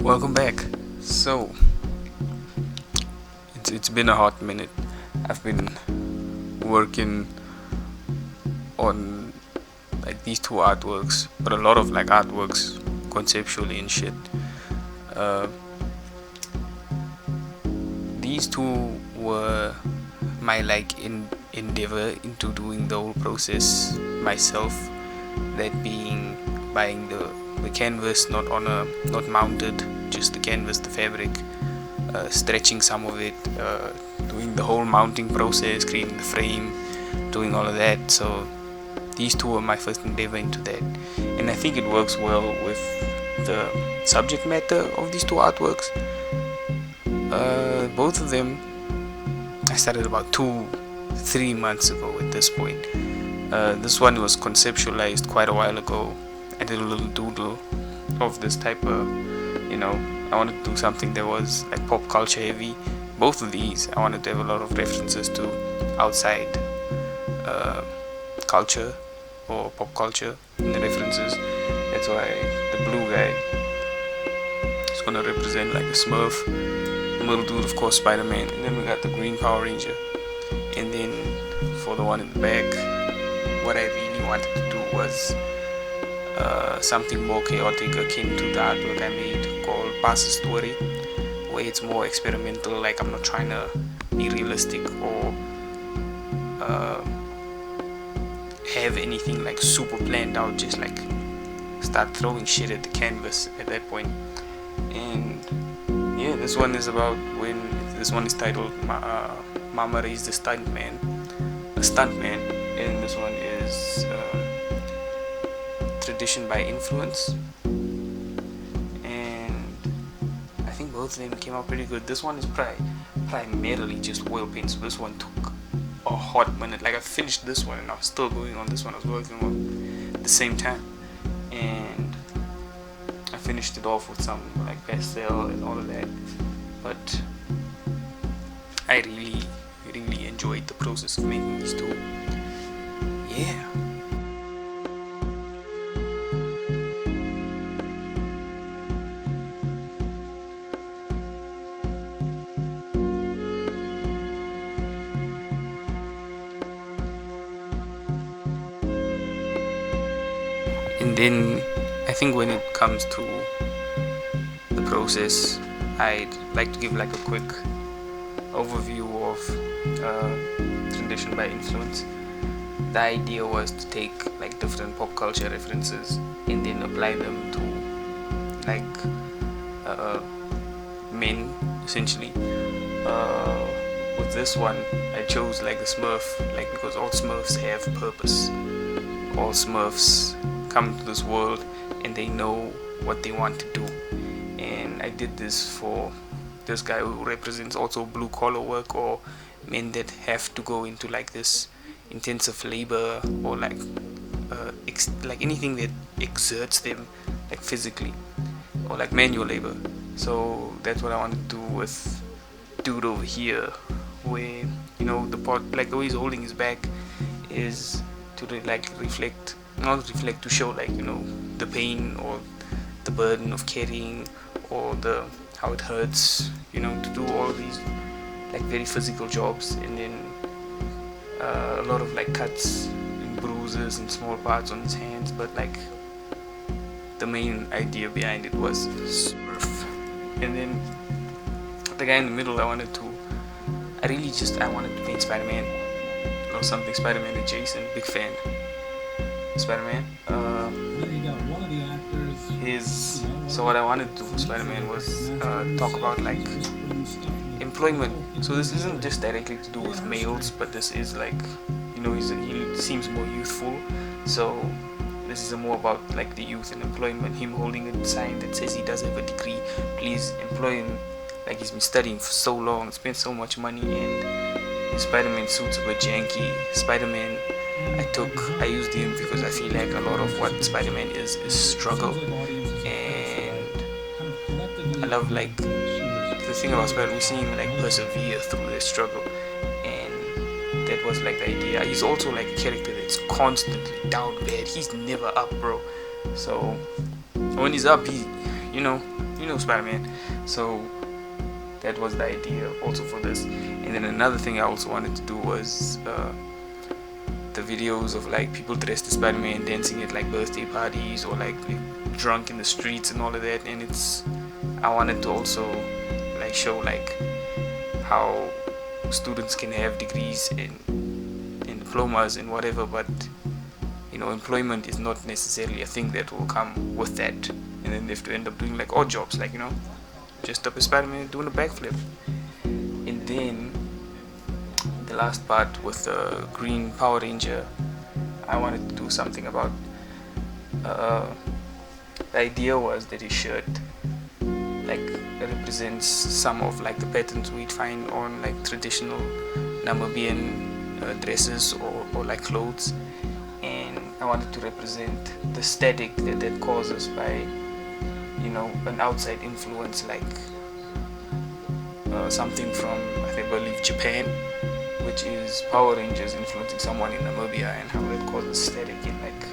Welcome back. So, it's been a hot minute. I've been working on like these two artworks, but a lot of like artworks conceptually and shit. Uh, these two were my like endeavor into doing the whole process myself. That being buying the canvas, not mounted, just the canvas, the fabric, stretching some of it, doing the whole mounting process, creating the frame, doing all of that. So these two were my first endeavor into that, and I think it works well with the subject matter of these two artworks. Both of them I started about 3 months ago at this point. This one was conceptualized quite a while ago. I did a little doodle of this type of, I wanted to do something that was like pop culture heavy. Both of these, I wanted to have a lot of references to outside culture or pop culture in the references. That's why the blue guy is gonna represent like a Smurf. The middle dude, of course, Spider-Man, and then we got the green Power Ranger. And then for the one in the back, what I really wanted to do was something more chaotic, akin to the artwork I made called Pass Story, where it's more experimental. Like, I'm not trying to be realistic or have anything like super planned out, just like start throwing shit at the canvas at that point. And yeah, this one is about when this one is titled Mama Raised a Stunt-man, and this one is Tradition by Influence. And I think both of them came out pretty good. This one is primarily just oil paint, so this one took a hot minute. Like, I finished this one and I was still going on this one. I was working on at the same time, and I finished it off with some like pastel and all of that. But I really enjoyed the process of making these two. Yeah. And then I think when it comes to the process, I'd like to give like a quick overview of Tradition by Influence. The idea was to take like different pop culture references and then apply them to like men, essentially. With this one, I chose like the Smurf, like, because all Smurfs have purpose. All Smurfs come to this world and they know what they want to do. And I did this for this guy who represents also blue collar work, or men that have to go into like this intensive labor, or like like anything that exerts them like physically, or like manual labor. So that's what I wanted to do with dude over here, where the pot, like the way he's holding his back is to to show like the pain or the burden of carrying, or how it hurts to do all these like very physical jobs. And then a lot of like cuts and bruises and small parts on his hands, but like the main idea behind it was Smurf. And then the guy in the middle, I wanted to paint Spider-Man or something Spider-Man adjacent. Big fan Spider-Man. One of the actors, so what I wanted to do for Spider-Man was talk about like employment. So this isn't just directly to do with males, but this is like, he seems more youthful. So this is more about like the youth and employment. Him holding a sign that says he does have a degree. Please employ him. Like, he's been studying for so long, spent so much money, and his Spider-Man suit's a bit janky. Spider-Man, I used him because I feel like a lot of what Spider-Man is struggle. And I love like the thing about Spider-Man, we see him like persevere through the struggle, and that was like the idea. He's also like a character that's constantly down bad. He's never up, bro. So when he's up, he Spider-Man. So that was the idea also for this. And then another thing I also wanted to do was the videos of like people dressed as Spider-Man dancing at like birthday parties or like drunk in the streets and all of that. And I wanted to also like show like how students can have degrees and diplomas and whatever, but employment is not necessarily a thing that will come with that, and then they have to end up doing like odd jobs, like just up as Spider-Man doing a backflip. And then the last part with the green Power Ranger, I wanted to do something about the idea was that his shirt like represents some of like the patterns we'd find on like traditional Namibian dresses or like clothes, and I wanted to represent the static that causes by an outside influence, like something from I believe Japan, which is Power Rangers influencing someone in Namibia, and how that causes static in like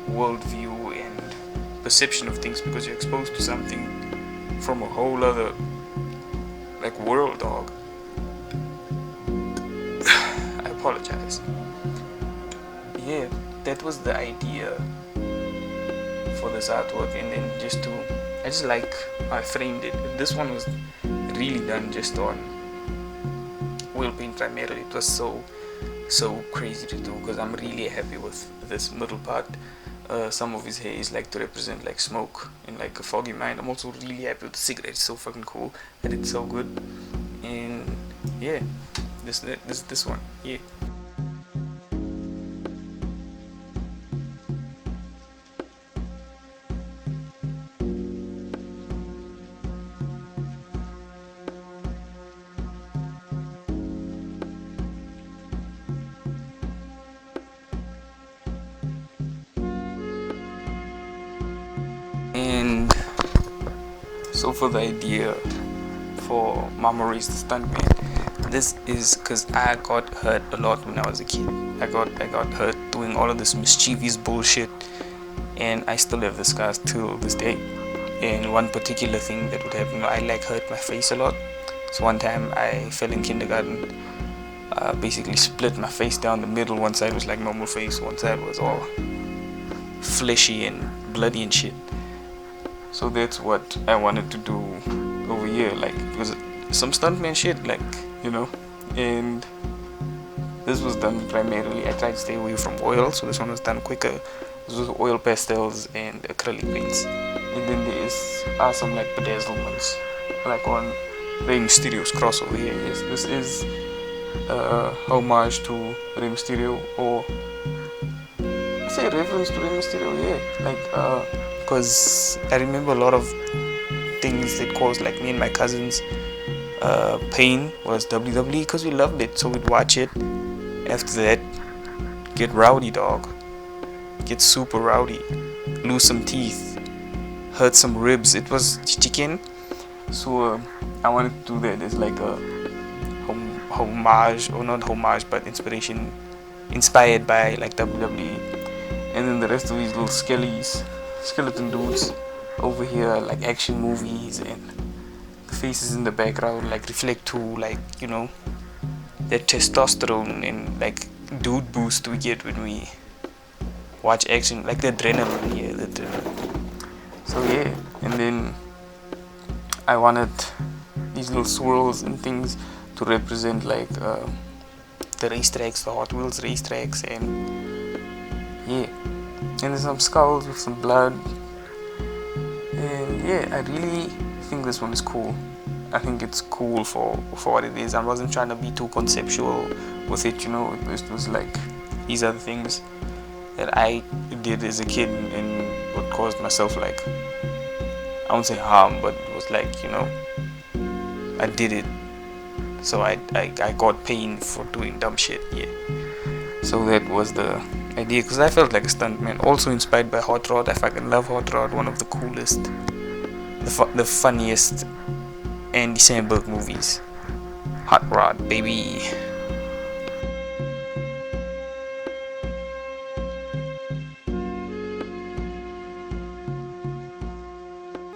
worldview and perception of things, because you're exposed to something from a whole other like world, dog. I apologize. Yeah, that was the idea for this artwork, and then I just like how I framed it. This one was really done just on oil paint primarily. It was so crazy to do, because I'm really happy with this middle part. Some of his hair is like to represent like smoke in like a foggy mind. I'm also really happy with the cigarette. It's so fucking cool and it's so good. And yeah, this one, yeah. And so for the idea for Mama Ray's the Stunt-man, this is because I got hurt a lot when I was a kid. I got hurt doing all of this mischievous bullshit, and I still have the scars till this day. And one particular thing that would happen, I like hurt my face a lot. So one time I fell in kindergarten, basically split my face down the middle. One side was like normal face, one side was all fleshy and bloody and shit. So that's what I wanted to do over here, like, because some stuntman shit, like, and this was done primarily, I tried to stay away from oil, so this one was done quicker. This was oil pastels and acrylic paints. And then there are some like bedazzlements, like on Rey-Mysterio's crossover here. Yes, this is homage to Rey-Mysterio, or I say reference to Rey-Mysterio, yeah, like because I remember a lot of things that caused like me and my cousins pain was WWE, because we loved it, so we'd watch it. After that, get rowdy, dog, get super rowdy, lose some teeth, hurt some ribs. It was chicken. So I wanted to do that as like a homage, or not homage, but inspired by like WWE. And then the rest of these little skeleton dudes over here, like action movies, and the faces in the background like reflect to like that testosterone and like dude boost we get when we watch action, like the adrenaline. Yeah, the adrenaline. So yeah, and then I wanted these little swirls and things to represent like the racetracks, the Hot Wheels racetracks, and yeah, and there's some skulls with some blood. And yeah, I really think this one is cool. I think it's cool for what it is. I wasn't trying to be too conceptual with it, It was like, these are the things that I did as a kid, and what caused myself like, I won't say harm, but it was like, I did it, so I got pain for doing dumb shit. Yeah. So that was the idea, because I felt like a stuntman. Also inspired by Hot Rod. I fucking love Hot Rod. One of the coolest, the funniest Andy Samberg movies. Hot Rod, baby.